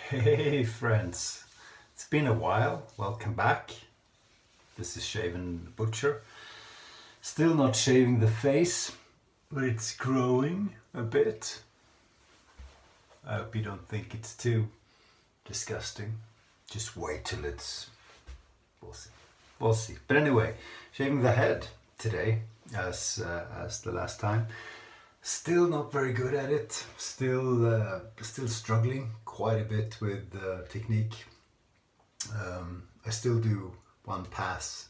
Hey friends, it's been a while. Welcome back. This is Shave&Butcher. Still not shaving the face, but it's growing a bit. I hope you don't think it's too disgusting. Just wait till we'll see. We'll see. But anyway, shaving the head today, as the last time. Still not very good at it. Still struggling quite a bit with technique. I still do one pass,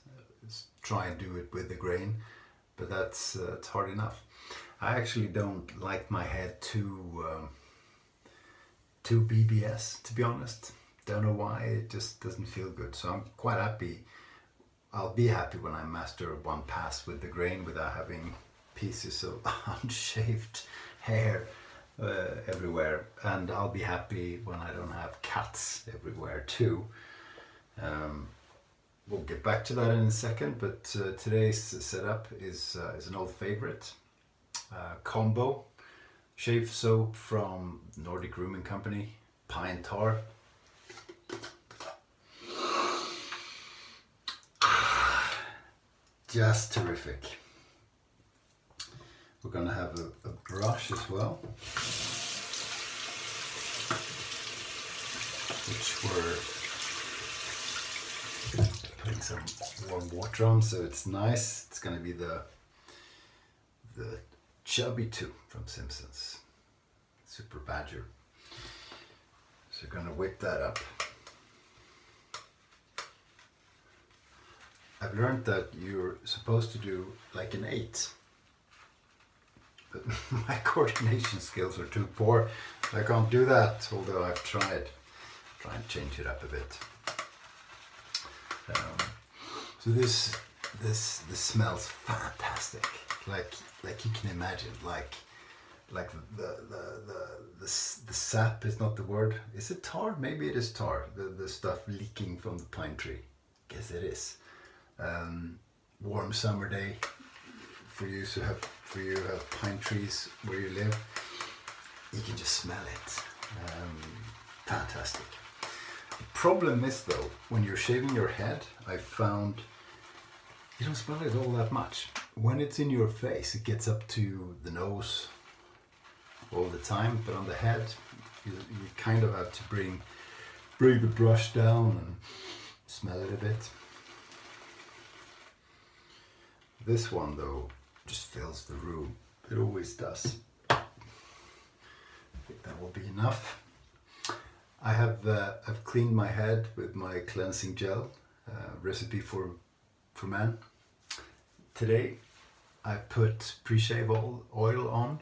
try and do it with the grain, but it's hard enough. I actually don't like my head too BBS, to be honest. Don't know why, it just doesn't feel good. So I'm quite happy. I'll be happy when I master one pass with the grain without having pieces of unshaved hair everywhere, and I'll be happy when I don't have cuts everywhere too. We'll get back to that in a second, but today's setup is an old favorite combo shave soap from Nordic Grooming Co, Pine Tar. Just terrific. We're going to have a brush as well, which we're putting some warm water on, so it's nice. It's going to be the Chubby 2 from Simpsons, Super Badger. So we're going to whip that up. I've learned that you're supposed to do like an 8. But my coordination skills are too poor. I can't do that, although I've tried. Try and change it up a bit. So this smells fantastic. Like you can imagine. Like the sap is not the word. Is it tar? Maybe it is tar. The stuff leaking from the pine tree. Guess it is. Warm summer day. For you who have pine trees where you live, you can just smell it. Fantastic. The problem is though, when you're shaving your head, I found you don't smell it all that much. When it's in your face, it gets up to the nose all the time, but on the head, you kind of have to bring the brush down and smell it a bit. This one though just fills the room. It always does. I think that will be enough. I have I've cleaned my head with my cleansing gel, recipe for men. Today I put pre-shave oil on,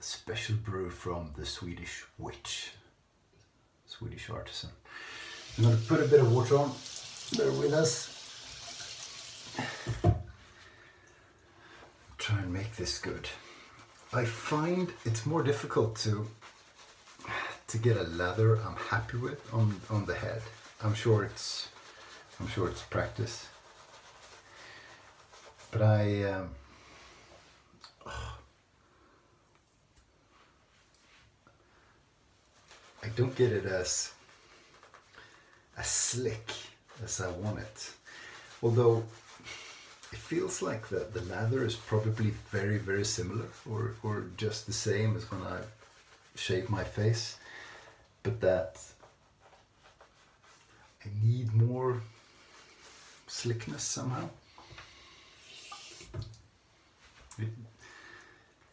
special brew from the Swedish witch, Swedish artisan. I'm going to put a bit of water on. Bear with us. Try and make this good. I find it's more difficult to get a lather I'm happy with on the head. I'm sure it's practice, but I don't get it as slick as I want it. Although it feels like the lather is probably very, very similar or just the same as when I shave my face, but that I need more slickness somehow.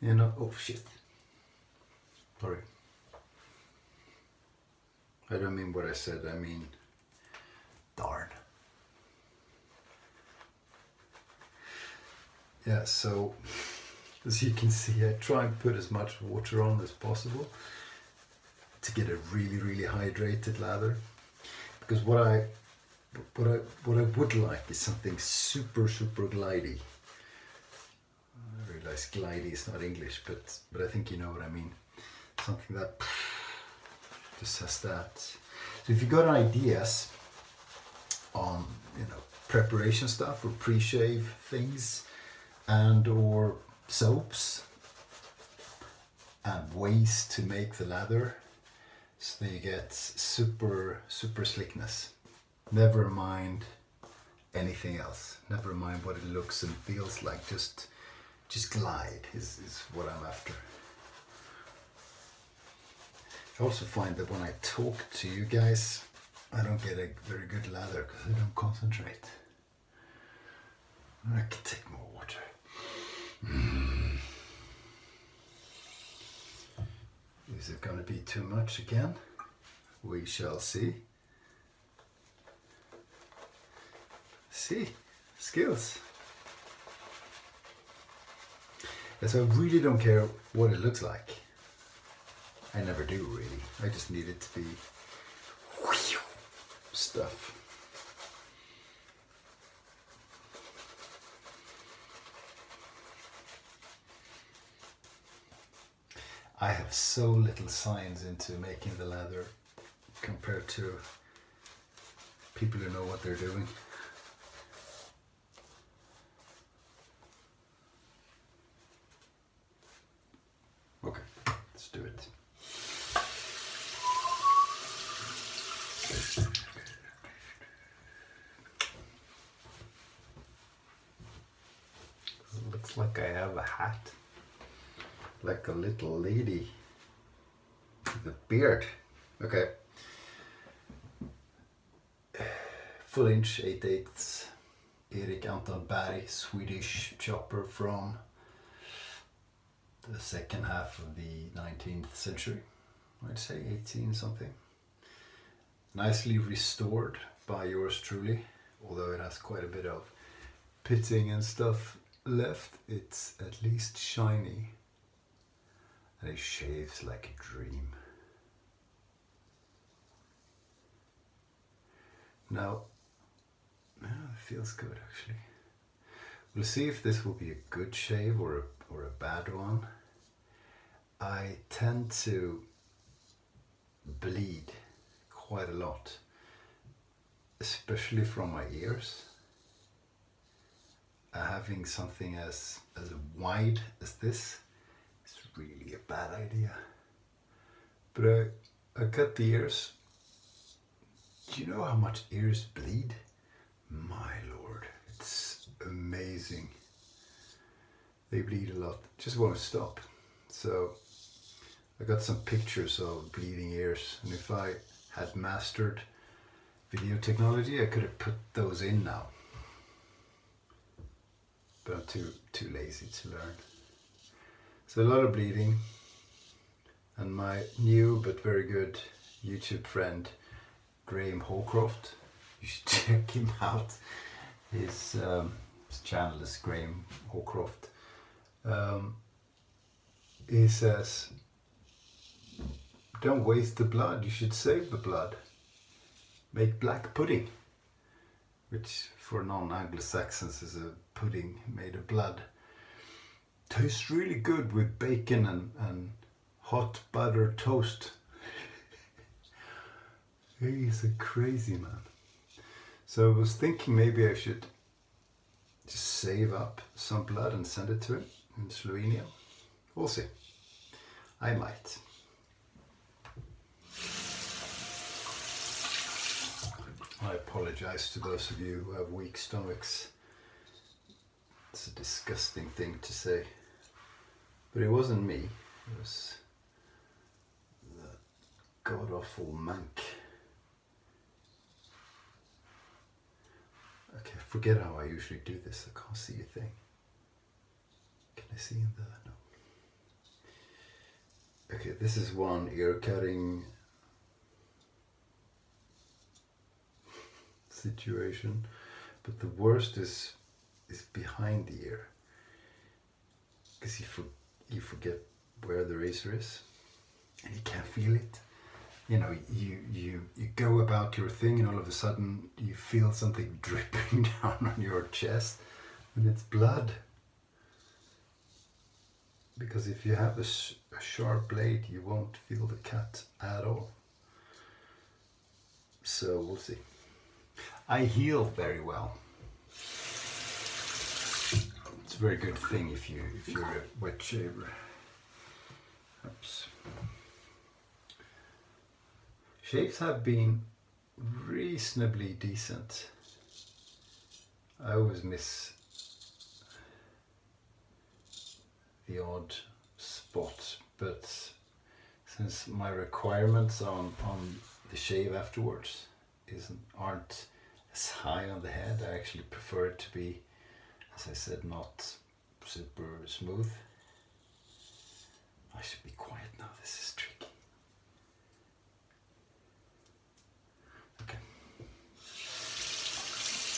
Oh shit. Sorry. I don't mean what I said, I mean darn. Yeah, so as you can see, I try and put as much water on as possible to get a really, really hydrated lather. Because what I would like is something super, super glidey. I realize glidey is not English, but I think you know what I mean. Something that just has that. So if you got ideas on preparation stuff or pre-shave things and or soaps, and ways to make the leather so that you get super slickness. Never mind anything else. Never mind what it looks and feels like. Just glide is what I'm after. I also find that when I talk to you guys, I don't get a very good lather because I don't concentrate. I can take more water. Is it going to be too much again? We shall see. See, skills. And so I really don't care what it looks like. I never do really. I just need it to be stuff. I have so little science into making the leather compared to people who know what they're doing. Okay, let's do it. It looks like I have a hat. Like a little lady with a beard. Okay. Full inch 8/8 Erik Anton Berg, Swedish chopper from the second half of the 19th century. I'd say 18 something. Nicely restored by yours truly, although it has quite a bit of pitting and stuff left. It's at least shiny. And it shaves like a dream. Now, it feels good actually. We'll see if this will be a good shave or a bad one. I tend to bleed quite a lot, especially from my ears. Having something as wide as this, really a bad idea. But I cut the ears. Do you know how much ears bleed? My lord, it's amazing. They bleed a lot, just won't stop. So I got some pictures of bleeding ears, and if I had mastered video technology, I could have put those in now. But I'm too lazy to learn. So a lot of bleeding, and my new but very good YouTube friend Graham Hawcroft, you should check him out. His channel is Graham Hawcroft. He says, don't waste the blood, you should save the blood. Make black pudding, which for non-Anglo-Saxons is a pudding made of blood. Tastes really good with bacon and hot butter toast. He's a crazy man. So I was thinking maybe I should just save up some blood and send it to him in Slovenia. We'll see. I might. I apologize to those of you who have weak stomachs. It's a disgusting thing to say. But it wasn't me, it was the god-awful monk. Okay, forget how I usually do this, I can't see a thing. Can I see in there? No. Okay, this is one ear cutting situation, but the worst is behind the ear. Because you forget where the razor is and you can't feel it. You know, you go about your thing and all of a sudden you feel something dripping down on your chest and it's blood. Because if you have a sharp blade, you won't feel the cut at all. So we'll see. I heal very well. It's a very good thing if you're a wet shaver. Oops. Shaves have been reasonably decent. I always miss the odd spot, but since my requirements on the shave afterwards aren't as high on the head, I actually prefer it to be, as I said, not super smooth. I should be quiet now, this is tricky. Okay.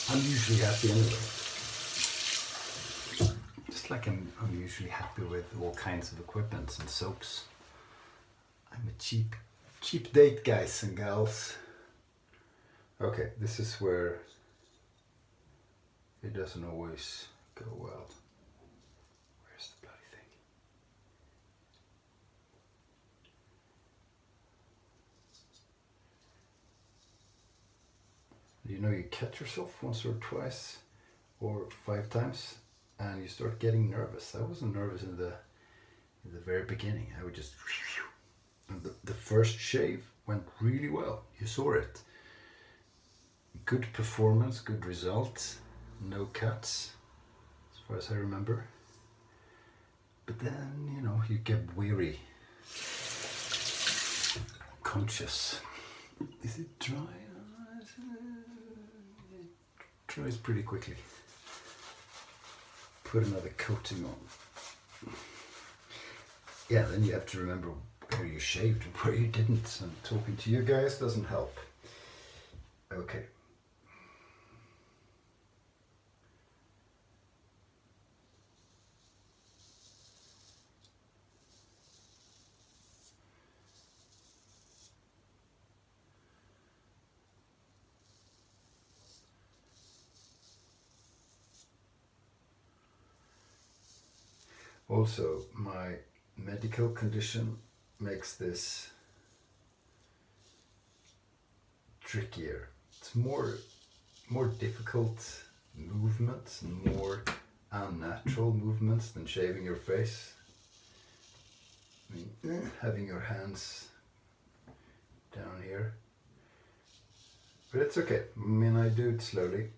I'm usually happy anyway. Just like I'm usually happy with all kinds of equipment and soaps. I'm a cheap date, guys and gals. Okay, this is where it doesn't always go well. Where's the bloody thing? You know, you catch yourself once or twice or 5 times and you start getting nervous. I wasn't nervous in the very beginning. I would just, and the first shave went really well. You saw it. Good performance, good result, no cuts as far as I remember. But then, you know, you get weary, conscious. Is it dry? It dries pretty quickly. Put another coating on. Yeah, then you have to remember where you shaved and where you didn't, and talking to you guys doesn't help. Okay. Also, my medical condition makes this trickier. It's more difficult movements and more unnatural movements than shaving your face. I mean, having your hands down here. But it's okay. I mean, I do it slowly.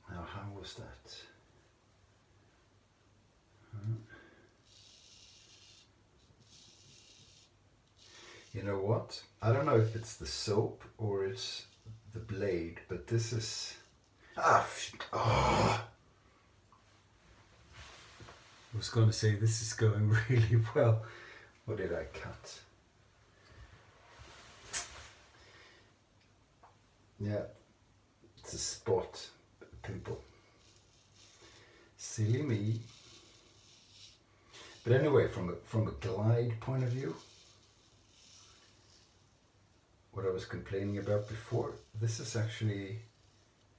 Now, how was that? You know what? I don't know if it's the soap or it's the blade, but this is... I was going to say this is going really well. What did I cut? Yeah, it's a spot, a pimple. Silly me. But anyway, from a glide point of view, what I was complaining about before, this is actually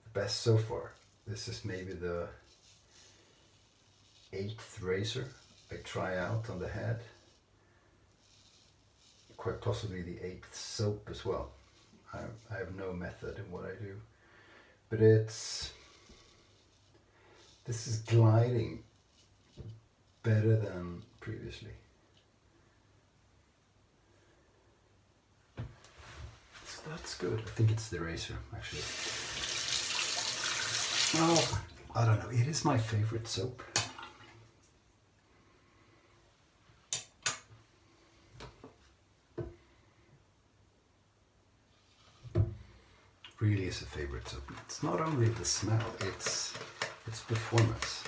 the best so far. This is maybe the 8th razor I try out on the head. Quite possibly the 8th soap as well. I have no method in what I do. But this is gliding better than previously. So that's good. I think it's the razor, actually. Oh, I don't know. It is my favorite soap. Really is a favorite soap. It's not only the smell, it's performance.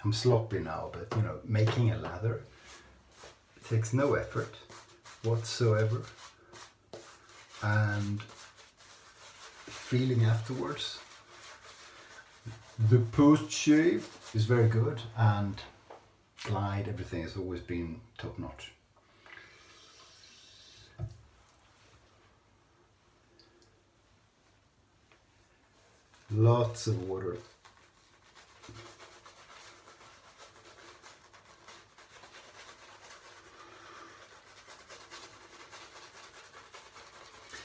I'm sloppy now, but you know, making a lather takes no effort whatsoever, and feeling afterwards, the post shave is very good, and glide, everything has always been top notch. Lots of water.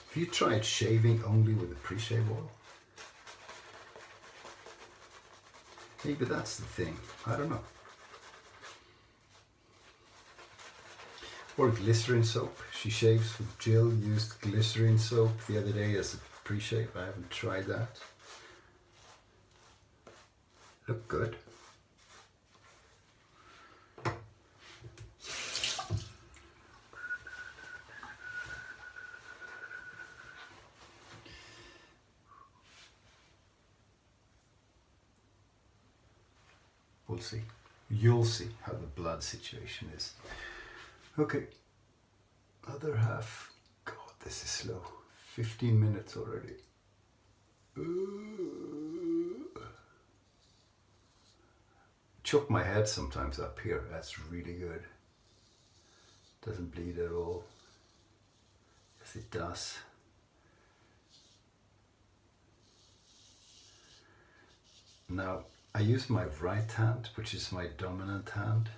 Have you tried shaving only with a pre-shave oil? Maybe that's the thing. I don't know. Or glycerin soap. She shaves with Jill. Used glycerin soap the other day as a pre-shave. I haven't tried that. Look good. We'll see. You'll see how the blood situation is. Okay. Other half. God, this is slow. 15 minutes already. Chop my head sometimes up here. That's really good. Doesn't bleed at all. Yes, it does. Now, I use my right hand, which is my dominant hand,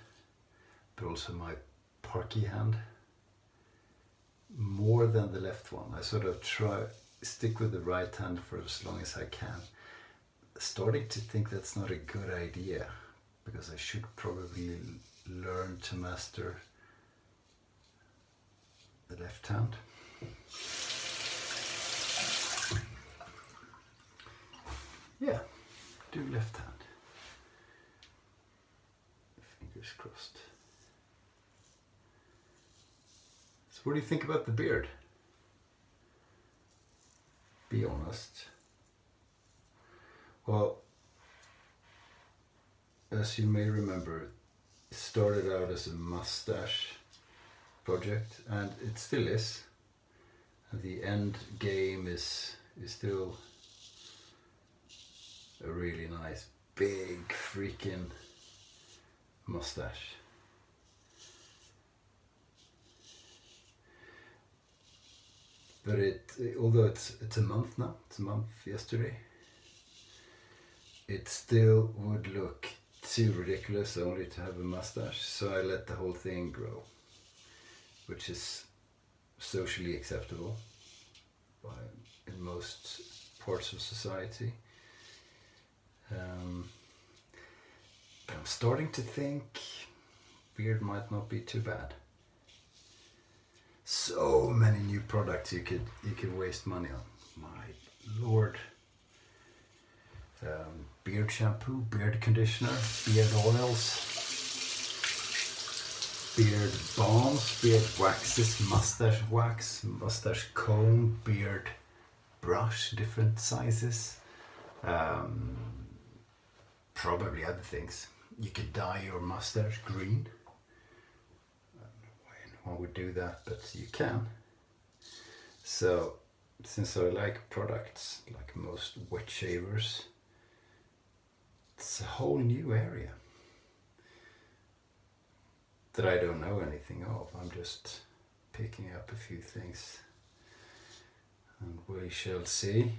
but also my parky hand, more than the left one. I sort of stick with the right hand for as long as I can. Starting to think that's not a good idea, because I should probably learn to master the left hand. Yeah, do left hand. Fingers crossed. So what do you think about the beard? Be honest. Well, as you may remember, it started out as a mustache project, and it still is. And the end game is still a really nice, big, freaking mustache. But although it's a month now, it's a month yesterday, it still would look too ridiculous only to have a mustache, so I let the whole thing grow, which is socially acceptable in most parts of society. But I'm starting to think beard might not be too bad. So many new products you could waste money on. My lord. Beard shampoo, beard conditioner, beard oils, beard balms, beard waxes, mustache wax, mustache comb, beard brush, different sizes. Probably other things. You could dye your mustache green. I don't know why anyone would do that, but you can. So, since I like products, like most wet shavers, it's a whole new area that I don't know anything of. I'm just picking up a few things, and we shall see.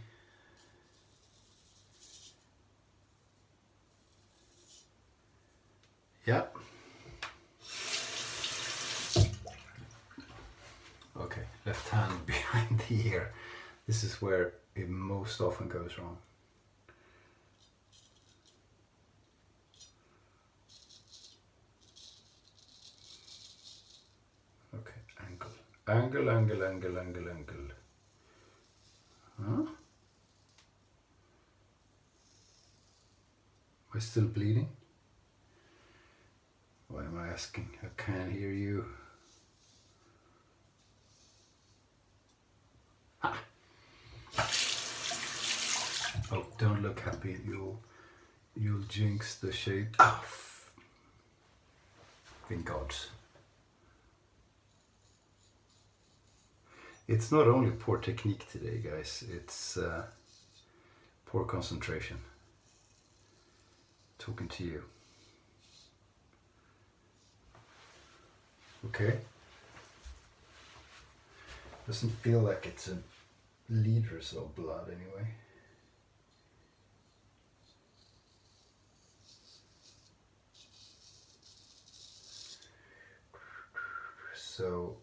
Yeah. Okay, left hand behind the ear. This is where it most often goes wrong. Okay, angle. Angle. Huh? Am I still bleeding? Why am I asking? I can't hear you. Ah. Oh, don't look happy. You'll jinx the shape. Oh, thank God. It's not only poor technique today, guys. It's poor concentration. Talking to you. Okay. Doesn't feel like it's a liters of blood anyway. So,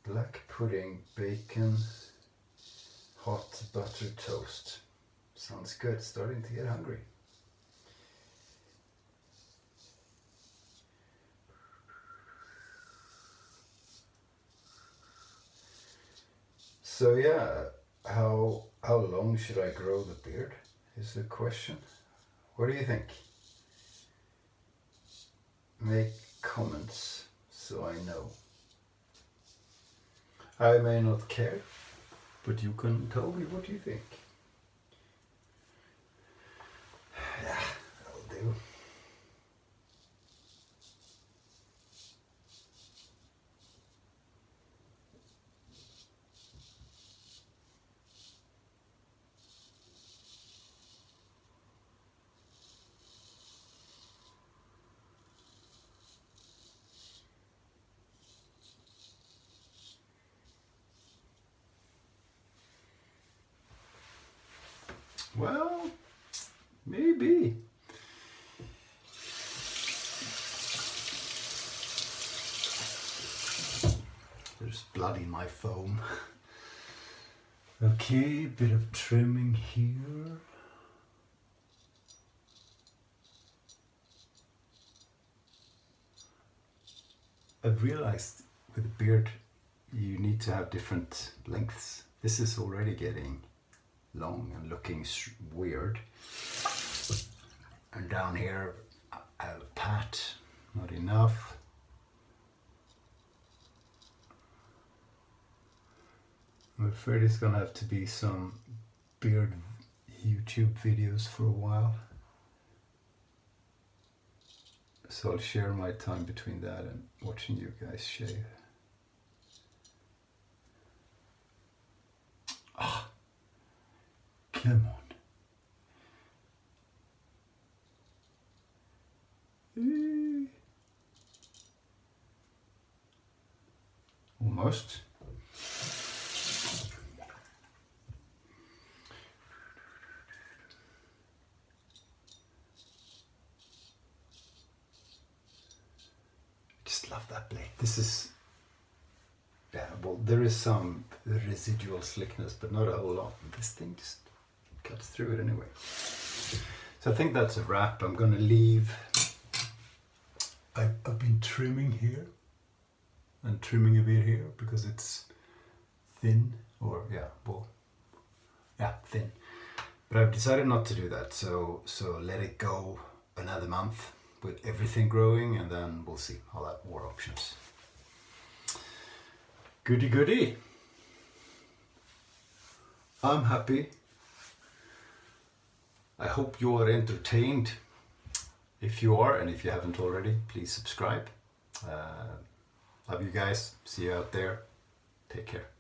black pudding, bacon, hot buttered toast. Sounds good. Starting to get hungry. So yeah, how long should I grow the beard is the question. What do you think? Make comments so I know. I may not care, but you can tell me what you think. Yeah, that'll do. Well, maybe. There's blood in my foam. Okay, bit of trimming here. I've realized with a beard you need to have different lengths. This is already getting long and looking weird. And down here I have a pat, not enough. I'm afraid it's gonna have to be some beard YouTube videos for a while. So I'll share my time between that and watching you guys shave. Ah, come on. Almost. Just love that blade. This is, yeah, well, there is some residual slickness, but not a whole lot. This thing just cuts through it anyway. So I think that's a wrap. I'm gonna leave. I've been trimming here and trimming a bit here because it's thin, or yeah, well, yeah, thin. But I've decided not to do that. So let it go another month with everything growing, and then we'll see. I'll have more options. Goody goody. I'm happy. I hope you are entertained. If you are, and if you haven't already, please subscribe. Love you guys. See you out there. Take care.